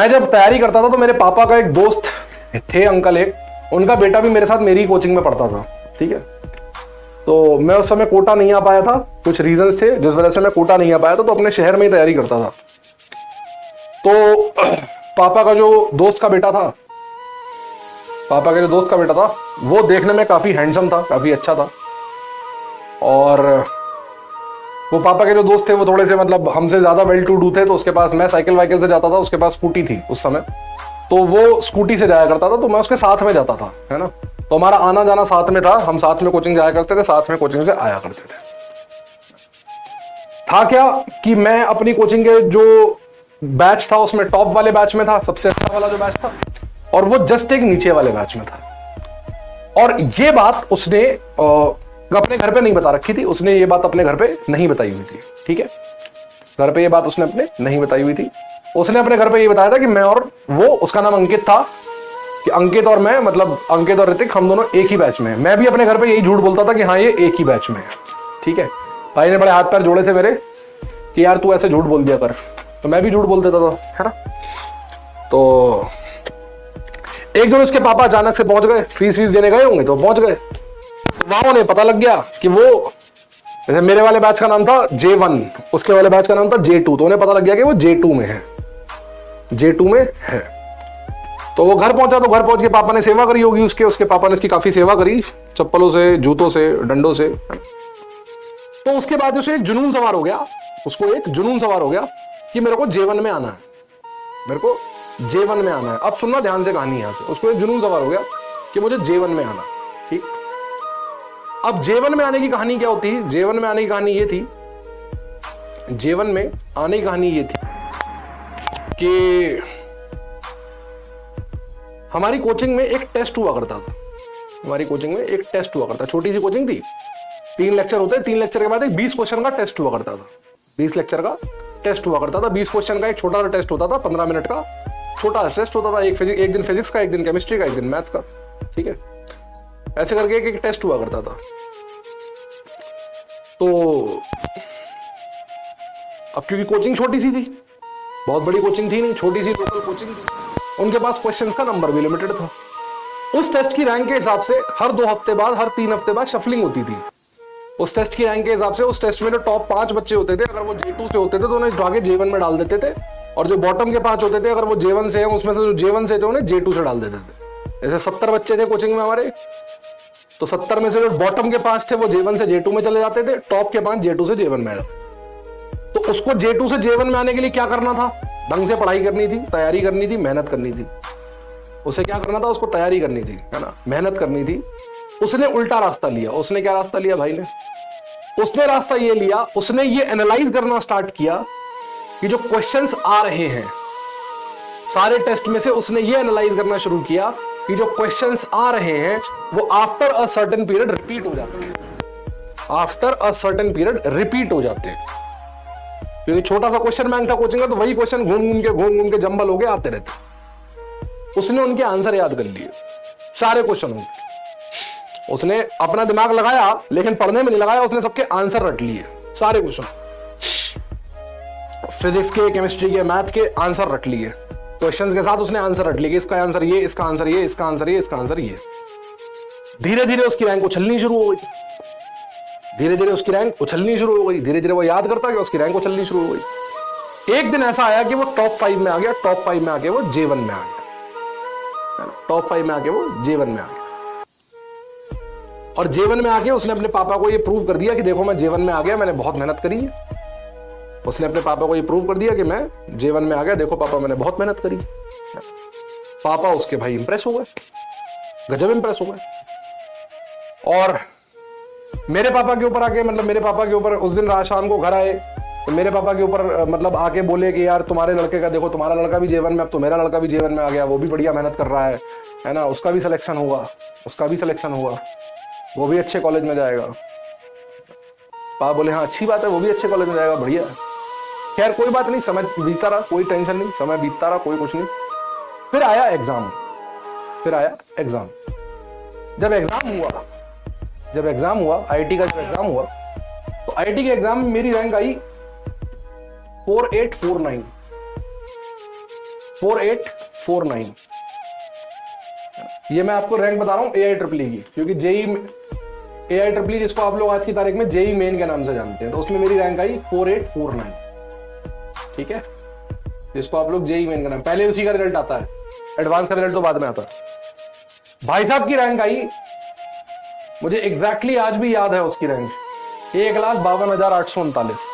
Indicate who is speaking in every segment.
Speaker 1: मैं जब तैयारी करता था तो मेरे पापा का एक दोस्त थे, अंकल एक, उनका बेटा भी मेरे साथ मेरी कोचिंग में पढ़ता था, ठीक है। तो मैं उस समय कोटा नहीं आ पाया था, कुछ रीजंस थे जिस वजह से मैं कोटा नहीं आ पाया था, तो अपने शहर में ही तैयारी करता था। तो पापा का जो दोस्त का बेटा था, वो देखने में काफी हैंडसम था, काफी अच्छा था। और वो पापा के जो दोस्त थे वो थोड़े से मतलब हमसे ज्यादा वेल टू डू थे, तो उसके पास, मैं साइकिल वाइकिल से जाता था, उसके पास स्कूटी थी उस समय, तो वो स्कूटी से जाया करता था, तो मैं उसके साथ में जाता था, है ना। तो हमारा आना जाना साथ में था, हम साथ में कोचिंग जाया करते थे, साथ में कोचिंग से आया करते थे। था क्या कि मैं अपनी कोचिंग के जो बैच था उसमें टॉप वाले बैच में था, सबसे अच्छा वाला जो बैच था, और वो जस्ट एक नीचे वाले बैच में था। और ये बात उसने अपने घर पे नहीं बता रखी थी, उसने ये बात अपने घर पे नहीं बताई हुई थी, ठीक है। घर पे ये बात उसने अपने नहीं बताई हुई थी। उसने अपने घर पे ये बताया था कि मैं और वो, उसका नाम अंकित था, कि अंकित और मैं, मतलब अंकित और ऋतिक, हम दोनों एक ही बैच में हैं। मैं भी अपने घर पे यही झूठ बोलता था कि हाँ ये एक ही बैच में है, ठीक है। भाई ने बड़े हाथ पैर जोड़े थे मेरे कि यार तू ऐसे झूठ बोल दिया कर, तो मैं भी झूठ बोल देता था, है ना। तो एक दिन उसके पापा अचानक से पहुंच गए, फीस देने गए होंगे तो पहुंच गए। वहां उन्हें पता लग गया कि वो, जैसे मेरे वाले बैच का नाम था J1, उसके वाले बैच का नाम था J2, तो उन्हें पता लग गया कि वो J2 में है, J2 में है। तो वो घर पहुंचा, तो घर पहुंच के पापा ने सेवा करी होगी उसके पापा ने उसकी काफी सेवा करी, चप्पलों से, जूतों से, डंडों से। तो उसके बाद उसे एक जुनून सवार हो गया, उसको एक जुनून सवार हो गया कि मेरे को J1 में आना है, मेरे को J1 में आना है। अब सुनना ध्यान से कहानी यहां से, उसको एक जुनून सवार हो गया कि मुझे J1 में आना, ठीक। अब J1 में आने की कहानी क्या होती है? J1 में आने की कहानी ये थी, J1 में आने की कहानी ये थी कि हमारी कोचिंग में एक टेस्ट हुआ करता था, हमारी कोचिंग में एक टेस्ट हुआ करता, छोटी सी कोचिंग थी, 3 लेक्चर होते, 3 लेक्चर के बाद एक 20 क्वेश्चन का टेस्ट हुआ करता था, 20 लेक्चर का टेस्ट हुआ करता था। 20 क्वेश्चन का एक छोटा सा टेस्ट होता था, 15 मिनट का छोटा टेस्ट होता था, एक दिन फिजिक्स का, एक दिन केमिस्ट्री का, एक दिन मैथ का, ठीक है। ऐसे करके एक टेस्ट हुआ करता था। तो अब क्योंकि कोचिंग छोटी सी थी, बहुत बड़ी कोचिंग थी नहीं, छोटी सी लोकल कोचिंग थी, उनके पास क्वेश्चंस का नंबर भी लिमिटेड था। उस टेस्ट की रैंक के हिसाब से हर 2 हफ्ते बाद, हर 3 हफ्ते बाद शफलिंग होती थी। उस टेस्ट की रैंक के हिसाब से उस टेस्ट में जो टॉप 5 बच्चे होते थे, अगर वो J2 से होते थे तो उन्हें उठा के J1 में डाल देते थे, और जो बॉटम के 5 होते थे, अगर वो J1 से हैं, उसमें से जो J1 से थे उन्हें J2 से डाल देते थे। जैसे 70 बच्चे थे कोचिंग में हमारे, तो 70 में से जो बॉटम के 5 थे वो J1 से J2 में चले जाते थे, टॉप के 5 J2 से J1 में आते। तो उसको J2 से J1 में आने के लिए क्या करना था? ढंग से पढ़ाई करनी थी, तैयारी करनी थी, मेहनत करनी थी। उसे क्या करना था? उसको तैयारी करनी थी, है ना, मेहनत करनी थी। उसने उल्टा रास्ता लिया। उसने क्या रास्ता लिया भाई ने? उसने रास्ता ये लिया, उसने ये एनालाइज करना स्टार्ट किया कि जो क्वेश्चंस आ रहे हैं सारे टेस्ट में से, उसने ये एनालाइज करना शुरू किया कि जो क्वेश्चंस आ रहे हैं वो after a certain period repeat हो जाते हैं, after a certain period repeat हो जाते हैं। क्योंकि छोटा सा क्वेश्चन बैंक था कोचिंग का, तो वही क्वेश्चन घूम घूम के जंबल हो गए आते रहते। उसने उनके आंसर याद कर लिए, सारे क्वेश्चन। उसने अपना दिमाग लगाया लेकिन पढ़ने में नहीं लगाया, उसने सबके आंसर रट लिए, सारे क्वेश्चन, फिजिक्स के, केमिस्ट्री के, मैथ के आंसर रट लिए। क्वेश्चंस के साथ उसने आंसर रट लिए, इसका आंसर ये, इसका आंसर ये, इसका आंसर ये, इसका आंसर ये। धीरे धीरे उसकी रैंक उछलनी शुरू हो गई, धीरे धीरे उसकी रैंक उछलनी शुरू हो गई, धीरे धीरे वो याद करता गया, उसकी रैंक उछलनी शुरू हो गई। एक दिन ऐसा आया कि वो टॉप 5 में आ गया, टॉप 5 में आके वो J1 में आ गया, टॉप 5 में आके वो J1 में आ गया। और J1 में आके उसने अपने पापा को ये प्रूव कर दिया कि देखो मैं J1 में आ गया, मैंने बहुत मेहनत करी है। उसने अपने पापा को ये प्रूव कर दिया कि मैं J1 में आ गया, देखो पापा मैंने बहुत मेहनत करी। पापा उसके भाई इंप्रेस हो गए, गजब इंप्रेस हो गए। और मेरे पापा के ऊपर आके, मतलब मेरे पापा के ऊपर उस दिन रात शाम को घर आए, तो मेरे पापा के ऊपर मतलब आके बोले कि यार तुम्हारे लड़के का देखो, तुम्हारा लड़का भी J1 में, अब तो मेरा लड़का भी J1 में आ गया, वो भी बढ़िया मेहनत कर रहा है ना, उसका भी सिलेक्शन हुआ, उसका भी सिलेक्शन हुआ, वो भी अच्छे कॉलेज में जाएगा। पापा बोले हाँ अच्छी बात है, वो भी अच्छे कॉलेज में जाएगा, बढ़िया। खैर कोई बात नहीं, समय बीतता रहा, कोई टेंशन नहीं, समय बीतता रहा, कोई कुछ नहीं। फिर आया एग्जाम, फिर आया एग्जाम। जब एग्जाम हुआ आईटी का, जब एग्जाम हुआ तो आईटी के एग्जाम में मेरी रैंक आई 4849, 4849। ये मैं आपको रैंक बता रहा हूं AIEEE की, क्योंकि AIEEE जिसको आप लोग आज की तारीख में JEE मेन के नाम से जानते हैं, तो उसमें मेरी रैंक आई 4849। ठीक है, जिसको आप लोग JEE मेन का नाम, पहले उसी का रिजल्ट आता है, एडवांस का रिजल्ट तो बाद में आता है। भाई साहब की रैंक आई, मुझे एग्जैक्टली आज भी याद है उसकी रैंक, 1,52,839।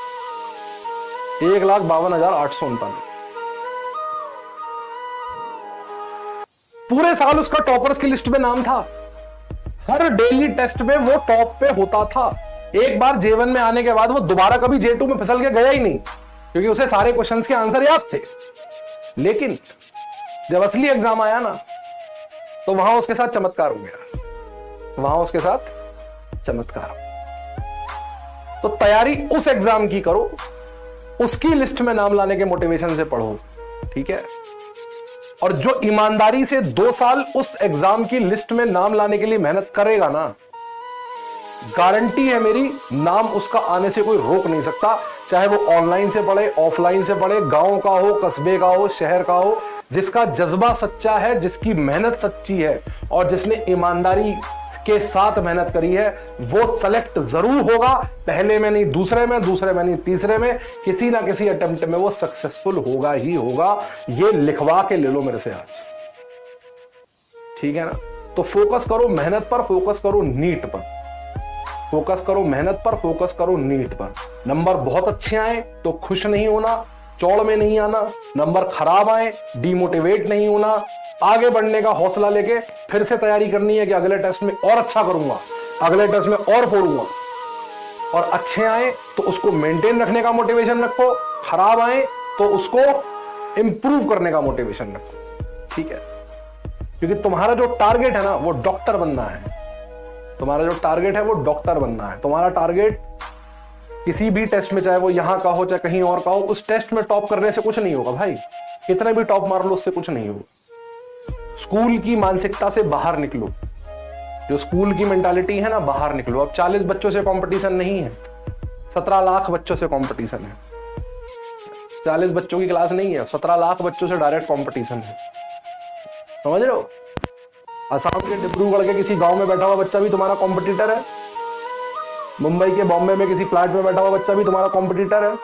Speaker 1: 1,52,839। पूरे साल उसका टॉपर्स की लिस्ट में नाम था, हर डेली टेस्ट में वो टॉप पे होता था। एक बार J1 में आने के बाद वो दोबारा कभी J2 में फिसल के गया ही नहीं, क्योंकि उसे सारे क्वेश्चंस के आंसर याद थे। लेकिन जब असली एग्जाम आया ना, तो वहां उसके साथ चमत्कार हो गया, वहां उसके साथ चमत्कार। तो तैयारी उस एग्जाम की करो, उसकी लिस्ट में नाम लाने के मोटिवेशन से पढ़ो। ठीक है, और जो ईमानदारी से 2 साल उस एग्जाम की लिस्ट में नाम लाने के लिए मेहनत करेगा ना, गारंटी है मेरी, नाम उसका आने से कोई रोक नहीं सकता। चाहे वो ऑनलाइन से पढ़े, ऑफलाइन से पढ़े, गांव का हो, कस्बे का हो, शहर का हो, जिसका जज्बा सच्चा है, जिसकी मेहनत सच्ची है और जिसने ईमानदारी के साथ मेहनत करी है, वो सेलेक्ट जरूर होगा। पहले में नहीं, दूसरे में, दूसरे में नहीं, तीसरे में, किसी ना किसी अटेम्प्ट में वो सक्सेसफुल होगा ही होगा। ये लिखवा के ले लो मेरे से आज। ठीक है ना, तो फोकस करो मेहनत पर, फोकस करो नीट पर, फोकस करो मेहनत पर, फोकस करो नीट पर। नंबर बहुत अच्छे आए तो खुश नहीं होना, चौड़ में नहीं आना। नंबर खराब आए, डिमोटिवेट नहीं होना, आगे बढ़ने का हौसला लेके फिर से तैयारी करनी है कि अगले टेस्ट में और अच्छा करूंगा, अगले टेस्ट में और फोड़ूंगा। और अच्छे आए तो उसको मेंटेन रखने का मोटिवेशन रखो, खराब आए तो उसको इंप्रूव करने का मोटिवेशन रखो। ठीक है, क्योंकि तुम्हारा जो टारगेट है ना, वो डॉक्टर बनना है। तुम्हारा जो टारगेट है वो डॉक्टर बनना है। तुम्हारा टारगेट किसी भी टेस्ट में, चाहे वो यहां का हो चाहे कहीं और का हो, उस टेस्ट में टॉप करने से कुछ नहीं होगा भाई। कितने भी टॉप मार लो, उससे कुछ नहीं होगा। स्कूल की मानसिकता से बाहर निकलो, जो स्कूल की मेंटालिटी है ना, बाहर निकलो। अब 40 बच्चों से कंपटीशन नहीं है, 17 लाख बच्चों से कंपटीशन है। 40 बच्चों की क्लास नहीं है, 17 लाख बच्चों से डायरेक्ट कंपटीशन है। समझ रहे हो? असम के डिब्रूगढ़ के किसी गांव में बैठा हुआ बच्चा भी तुम्हारा कॉम्पिटिटर है। मुंबई के बॉम्बे में किसी फ्लैट में बैठा हुआ बच्चा भी तुम्हारा कॉम्पिटिटर है।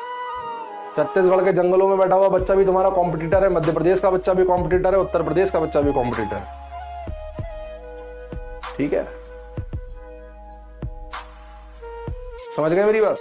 Speaker 1: छत्तीसगढ़ के जंगलों में बैठा हुआ बच्चा भी तुम्हारा कॉम्पिटिटर है। मध्य प्रदेश का बच्चा भी कॉम्पिटिटर है। उत्तर प्रदेश का बच्चा भी कॉम्पिटिटर है। ठीक है, समझ गए मेरी बात?